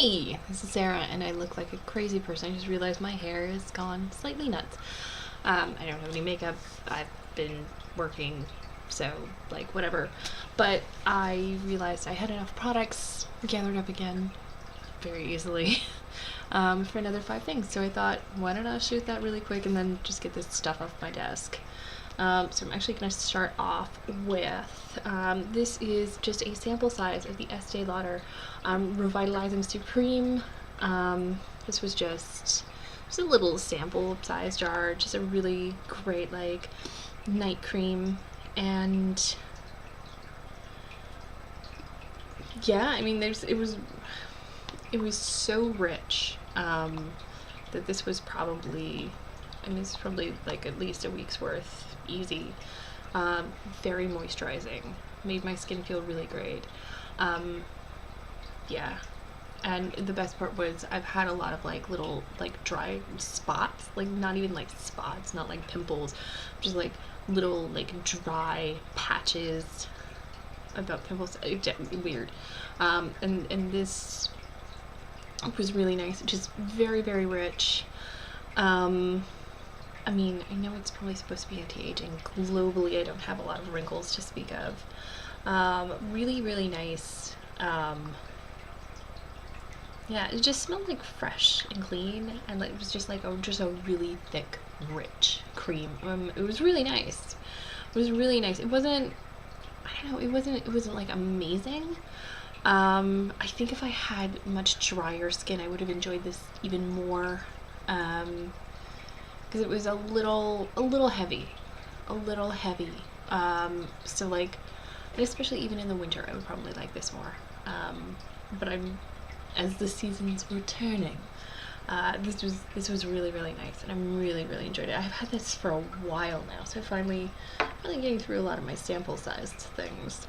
Hey, this is Sarah, and I look like a crazy person. I just realized my hair is gone slightly nuts. I don't have any makeup. I've been working, so like whatever. But I realized I had enough products gathered up again very easily for another 5 things. So I thought, why don't I shoot that really quick and then just get this stuff off my desk. So I'm actually going to start off with, this is just a sample size of the Estee Lauder Revitalizing Supreme. This was just a little sample size jar, just a really great like night cream. And yeah, I mean, it was so rich that this was probably, I mean, it's probably like at least a week's worth, easy. Very moisturizing, made my skin feel really great. Yeah, and the best part was I've had a lot of like little like dry spots, like not even like spots, not like pimples, just like little like dry patches about pimples. Weird. And this was really nice, just very rich. I mean, I know it's probably supposed to be anti-aging. Globally, I don't have a lot of wrinkles to speak of. Really nice. Yeah, it just smelled like fresh and clean, and like, it was just like a really thick, rich cream. It was really nice. It was really nice. It wasn't, I don't know, it wasn't like amazing. I think if I had much drier skin, I would have enjoyed this even more. Because it was a little heavy, so like, and especially even in the winter, I would probably like this more. But as the seasons were turning, this was really nice, and I'm really enjoyed it. I've had this for a while now, so finally getting through a lot of my sample sized things.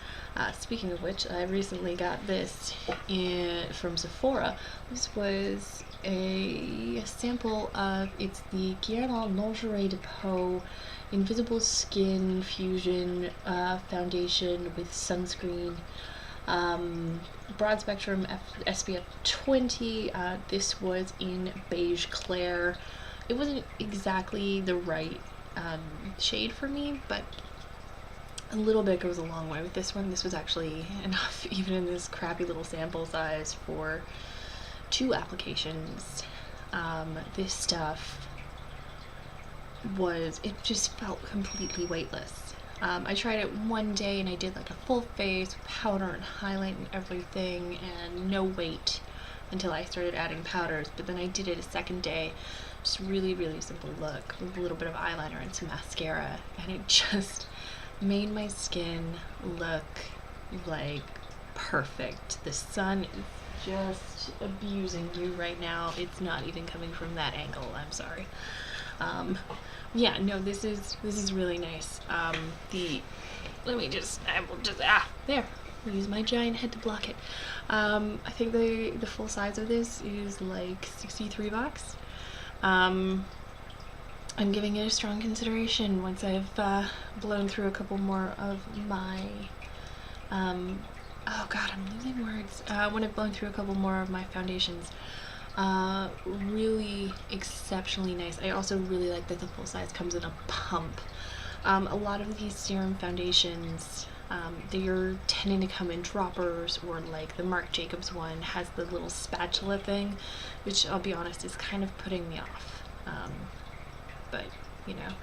Speaking of which, I recently got this from Sephora. This was a sample of, it's the Guerlain Lingerie de Peau Invisible Skin Fusion Foundation with sunscreen. Broad spectrum SPF 20. This was in beige clair. It wasn't exactly the right shade for me, but a little bit goes a long way with this one. This was actually enough, even in this crappy little sample size, for 2 applications. This stuff it just felt completely weightless. I tried it one day and I did like a full face with powder and highlight and everything, and no weight until I started adding powders. But then I did it a second day, just really simple look with a little bit of eyeliner and some mascara, and it just made my skin look like perfect. The sun is just abusing you right now. It's not even coming from that angle. I'm sorry. Yeah, no, this is really nice. I will just there. I'll use my giant head to block it. I think the full size of this is like $63. I'm giving it a strong consideration once I've blown through a couple more of my, oh god, I'm losing words. When I've blown through a couple more of my foundations. Really exceptionally nice. I also really like that the full size comes in a pump. A lot of these serum foundations, they're tending to come in droppers, or like the Marc Jacobs one has the little spatula thing, which I'll be honest is kind of putting me off. But you know,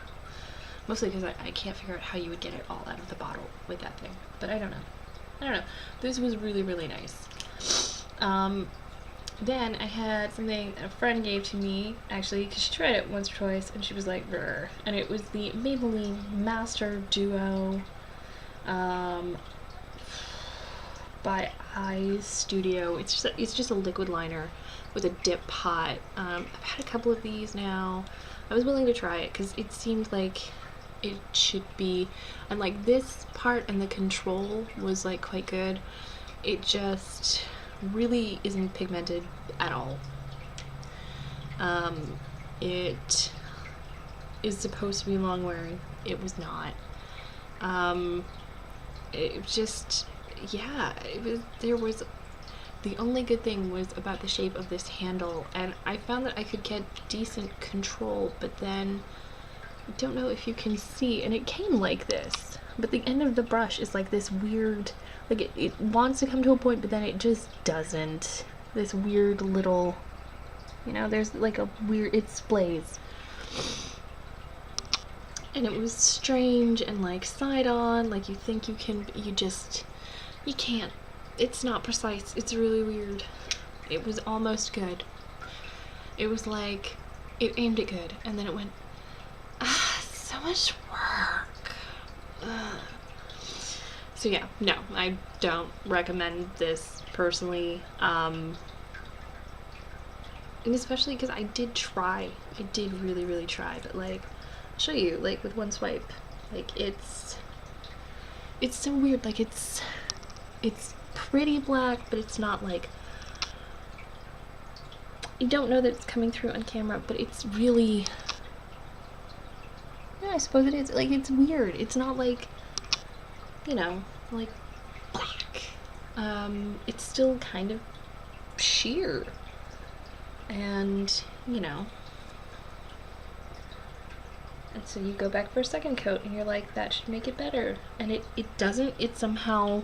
mostly because I can't figure out how you would get it all out of the bottle with that thing. But I don't know. This was really nice. Then I had something a friend gave to me, actually, because she tried it once or twice, and she was like, brr. And it was the Maybelline Master Duo by Eyes Studio. It's just a liquid liner with a dip pot. I've had a couple of these now. I was willing to try it because it seemed like it should be, and like this part and the control was like quite good. It just really isn't pigmented at all. It is supposed to be long wearing. It was not. It just, yeah, there was The only good thing was about the shape of this handle, and I found that I could get decent control, but then I don't know if you can see, and it came like this, but the end of the brush is like this weird, like it wants to come to a point, but then it just doesn't. This weird little, you know, there's like a weird, it splays. And it was strange and like side on, like you think you can, you can't. It's not precise. It's really weird. It was almost good. It was like, it aimed it good, and then it went, so much work. Ugh. So yeah, no, I don't recommend this personally. And especially because I did try. I did really, really try, but like, I'll show you, like with one swipe, like it's so weird. Like it's pretty black, but it's not like, you don't know that it's coming through on camera, but it's really, yeah, I suppose it is. Like, it's weird. It's not like, you know, like black. It's still kind of sheer. And, you know. And so you go back for a second coat and you're like, that should make it better. And it doesn't. It somehow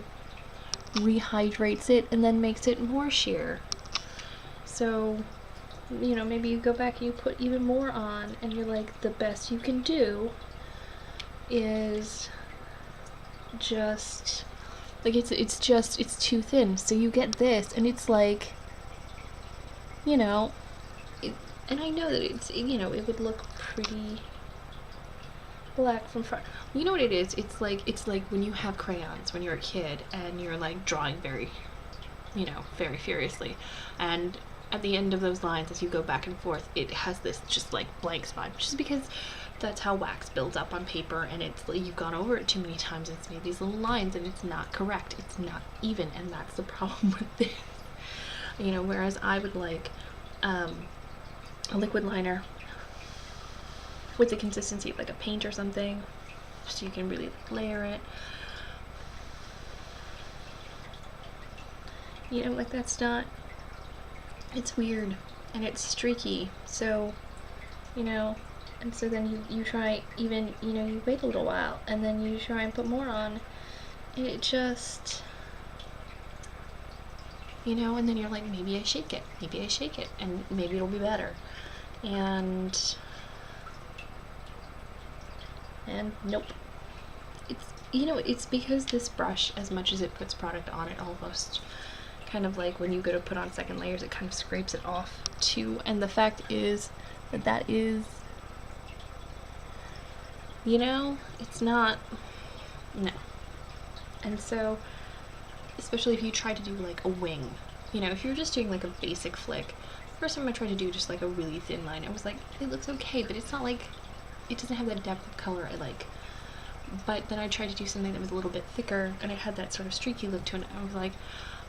rehydrates it and then makes it more sheer. So, you know, maybe you go back and you put even more on and you're like, the best you can do is just like, it's too thin. So you get this and it's like, you know, and I know that it's, you know, it would look pretty black from front. You know what it is? It's like when you have crayons when you're a kid and you're like drawing very, you know, very furiously, and at the end of those lines, as you go back and forth, it has this just like blank spot, just because that's how wax builds up on paper, and it's like you've gone over it too many times and it's made these little lines and it's not correct, it's not even, and that's the problem with this. You know, whereas I would like a liquid liner with the consistency of like a paint or something, so you can really layer it. You know, like that's not, it's weird and it's streaky, so, you know, and so then you try, even, you know, you wait a little while and then you try and put more on, and it just, you know, and then you're like, maybe I shake it, and maybe it'll be better. And nope. It's, you know, it's because this brush, as much as it puts product on, it almost kind of like when you go to put on second layers, it kind of scrapes it off too. And the fact is that is, you know, it's not, no. And so, especially if you try to do like a wing, you know, if you're just doing like a basic flick, first time I tried to do just like a really thin line, I was like, it looks okay, but it's not like, it doesn't have that depth of color I like. But then I tried to do something that was a little bit thicker and it had that sort of streaky look to it, and I was like,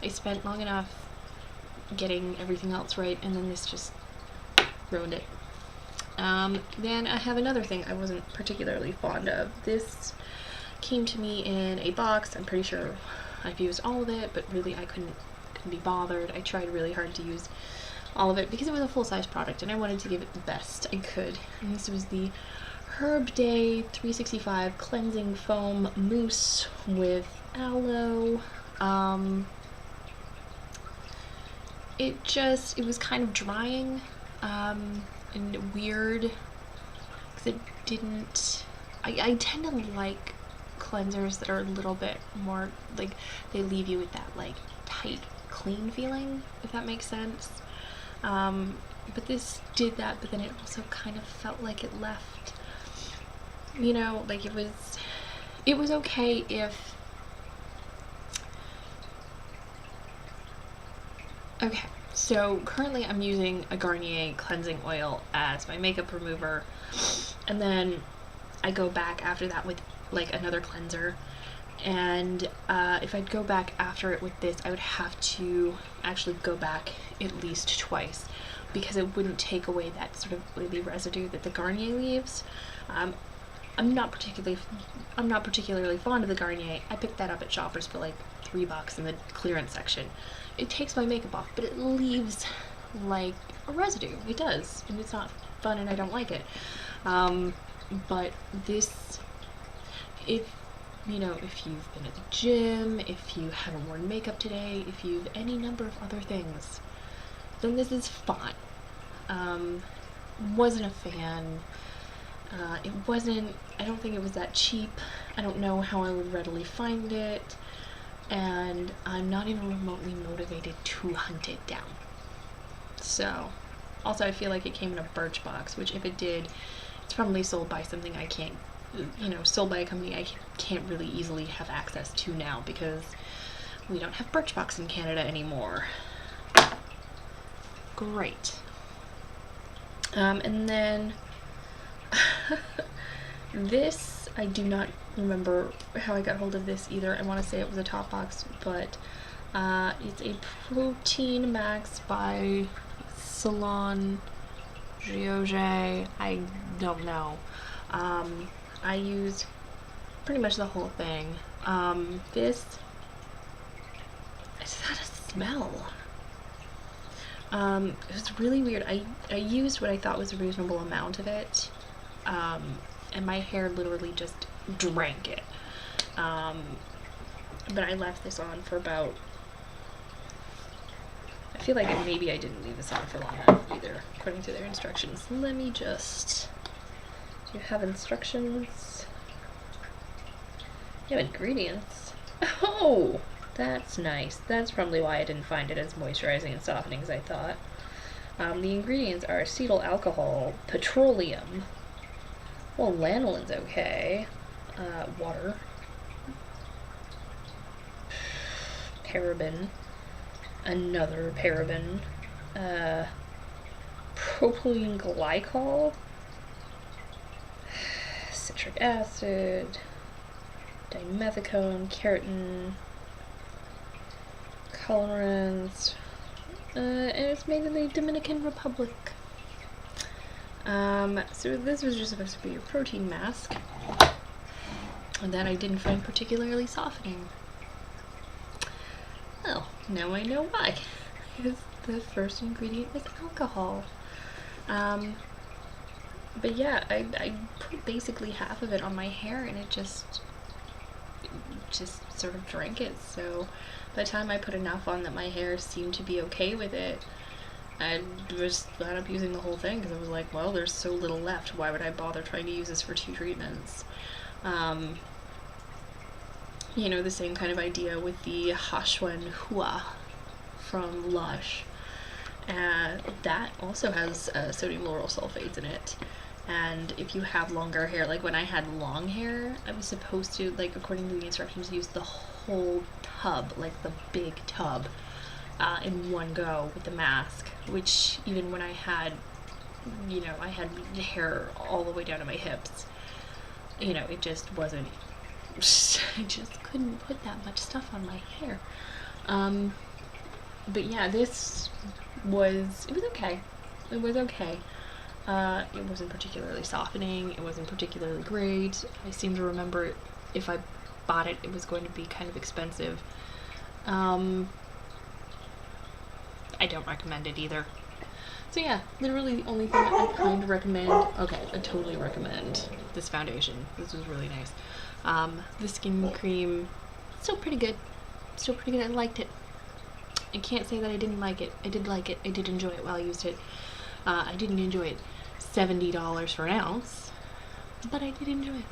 I spent long enough getting everything else right, and then this just ruined it. Then I have another thing I wasn't particularly fond of. This came to me in a box. I'm pretty sure I've used all of it, but really I couldn't be bothered. I tried really hard to use all of it because it was a full-size product and I wanted to give it the best I could. And this was the Herb Day 365 Cleansing Foam Mousse with aloe. It was kind of drying and weird because it didn't, I tend to like cleansers that are a little bit more like, they leave you with that like tight, clean feeling, if that makes sense. But this did that, but then it also kind of felt like it left, you know, like it was okay if, okay, so currently I'm using a Garnier cleansing oil as my makeup remover, and then I go back after that with like another cleanser, and if I'd go back after it with this, I would have to actually go back at least twice because it wouldn't take away that sort of oily residue that the Garnier leaves. I'm not particularly fond of the Garnier. I picked that up at Shoppers for like $3 in the clearance section. it takes my makeup off, but it leaves like a residue. It does, and it's not fun, and I don't like it. But this, if you know, if you've been at the gym, if you haven't worn makeup today, if you've any number of other things, then this is fine. Wasn't a fan. It wasn't, I don't think it was that cheap. I don't know how I would readily find it, and I'm not even remotely motivated to hunt it down. So, also I feel like it came in a Birchbox, which if it did, it's probably sold by something I can't, you know, sold by a company I can't really easily have access to now, because we don't have Birchbox in Canada anymore. Great. And then this, I do not remember how I got hold of this either. I want to say it was a top box, but it's a Protein Max by Salon Gioge. I don't know. I used pretty much the whole thing. This, I just had a smell. It was really weird. I used what I thought was a reasonable amount of it, and my hair literally just drank it. But I left this on for about, I feel like maybe I didn't leave this on for long enough either, according to their instructions. Let me just, do you have instructions? You have ingredients. Oh! That's nice. That's probably why I didn't find it as moisturizing and softening as I thought. The ingredients are acetyl alcohol, petroleum, well, lanolin's okay, water, paraben, another paraben, propylene glycol, citric acid, dimethicone, keratin, colorants, and it's made in the Dominican Republic. So this was just supposed to be a protein mask that I didn't find particularly softening. Well, now I know why. Because the first ingredient is alcohol. But yeah, I put basically half of it on my hair, and it just sort of drank it. So by the time I put enough on that my hair seemed to be okay with it, I just wound up using the whole thing, because I was like, well, there's so little left. Why would I bother trying to use this for 2 treatments? You know, the same kind of idea with the Hashwen Hua from Lush. That also has sodium lauryl sulfates in it. And if you have longer hair, like when I had long hair, I was supposed to, like, according to the instructions, use the whole tub, like the big tub, in one go with the mask, which even when I had, you know, I had hair all the way down to my hips, you know, it just wasn't, I just couldn't put that much stuff on my hair. But yeah, this was, it was okay. It was okay. It wasn't particularly softening, it wasn't particularly great. I seem to remember if I bought it, it was going to be kind of expensive. I don't recommend it either. So yeah, literally the only thing I kind of recommend, okay, I totally recommend this foundation. This was really nice. The skin cream, still pretty good. Still pretty good, I liked it. I can't say that I didn't like it. I did like it. I did enjoy it while I used it. I didn't enjoy it $70 for an ounce, but I did enjoy it.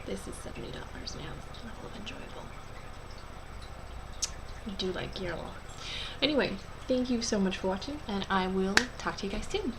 This is $70 an ounce. Level of enjoyable. I do like Gear. Anyway, thank you so much for watching, and I will talk to you guys soon.